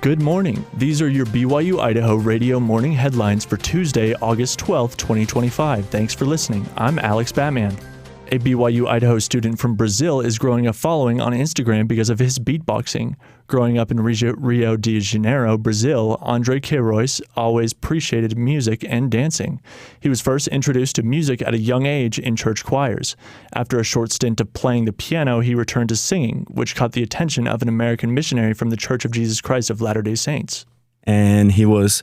Good morning. These are your BYU-Idaho radio morning headlines for Tuesday, August 12th, 2025. Thanks for listening. I'm Alex Batman. A BYU-Idaho student from Brazil is growing a following on Instagram because of his beatboxing. Growing up in Rio de Janeiro, Brazil, Andre Queiroz always appreciated music and dancing. He was first introduced to music at a young age in church choirs. After a short stint of playing the piano, he returned to singing, which caught the attention of an American missionary from the Church of Jesus Christ of Latter-day Saints. And he was,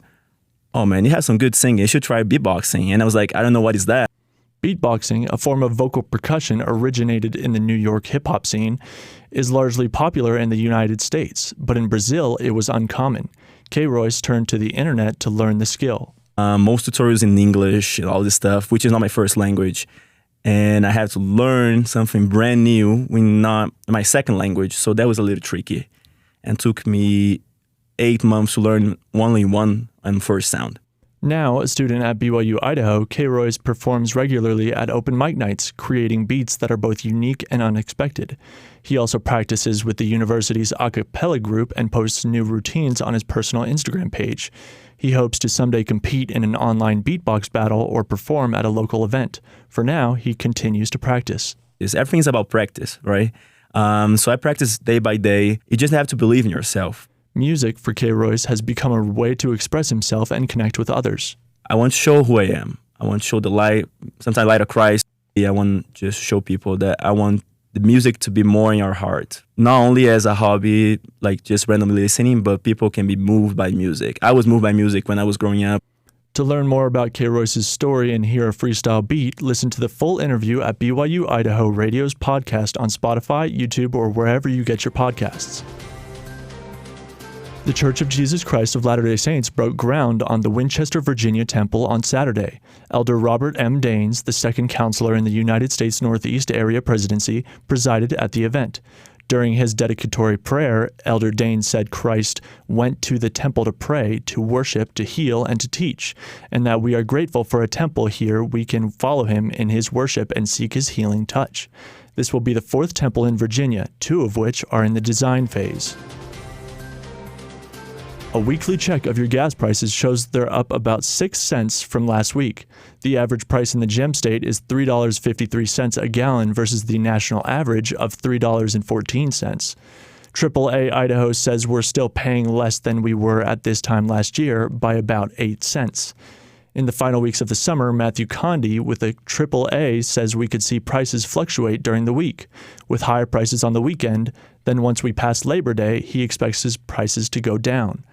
"Oh man, you have some good singing. You should try beatboxing." And I was like, "I don't know what is that." Beatboxing, a form of vocal percussion originated in the New York hip-hop scene, is largely popular in the United States, but in Brazil it was uncommon. Queiroz turned to the internet to learn the skill. Most tutorials in English and all this stuff, which is not my first language. And I had to learn something brand new when not my second language, so that was a little tricky. And took me 8 months to learn only one and first sound. Now, a student at BYU-Idaho, Queiroz performs regularly at open mic nights, creating beats that are both unique and unexpected. He also practices with the university's a cappella group and posts new routines on his personal Instagram page. He hopes to someday compete in an online beatbox battle or perform at a local event. For now, he continues to practice. Everything's about practice, right? So I practice day by day. You just have to believe in yourself. Music for Queiroz has become a way to express himself and connect with others. I want to show who I am. I want to show the light, sometimes light of Christ. I want to just show people that I want the music to be more in our heart. Not only as a hobby, like just randomly listening, but people can be moved by music. I was moved by music when I was growing up. To learn more about Queiroz's story and hear a freestyle beat, listen to the full interview at BYU-Idaho Radio's podcast on Spotify, YouTube, or wherever you get your podcasts. The Church of Jesus Christ of Latter-day Saints broke ground on the Winchester, Virginia temple on Saturday. Elder Robert M. Daines, the second counselor in the United States Northeast Area Presidency, presided at the event. During his dedicatory prayer, Elder Daines said Christ went to the temple to pray, to worship, to heal, and to teach, and that we are grateful for a temple here we can follow him in his worship and seek his healing touch. This will be the fourth temple in Virginia, 2 of which are in the design phase. A weekly check of your gas prices shows they're up about 6 cents from last week. The average price in the Gem State is $3.53 a gallon versus the national average of $3.14. AAA Idaho says we're still paying less than we were at this time last year by about 8 cents. In the final weeks of the summer, Matthew Condi with a AAA says we could see prices fluctuate during the week, with higher prices on the weekend. Then once we pass Labor Day, he expects his prices to go down.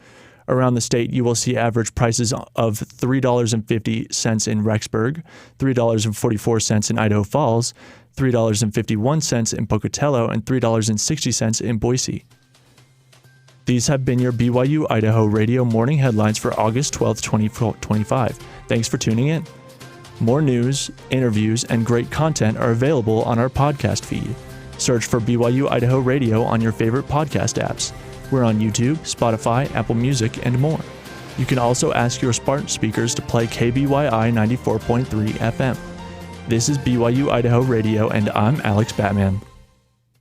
Around the state, you will see average prices of $3.50 in Rexburg, $3.44 in Idaho Falls, $3.51 in Pocatello, and $3.60 in Boise. These have been your BYU-Idaho radio morning headlines for August 12th, 2025. Thanks for tuning in. More news, interviews, and great content are available on our podcast feed. Search for BYU-Idaho Radio on your favorite podcast apps. We're on YouTube, Spotify, Apple Music, and more. You can also ask your smart speakers to play KBYI 94.3 FM. This is BYU-Idaho Radio, and I'm Alex Batman.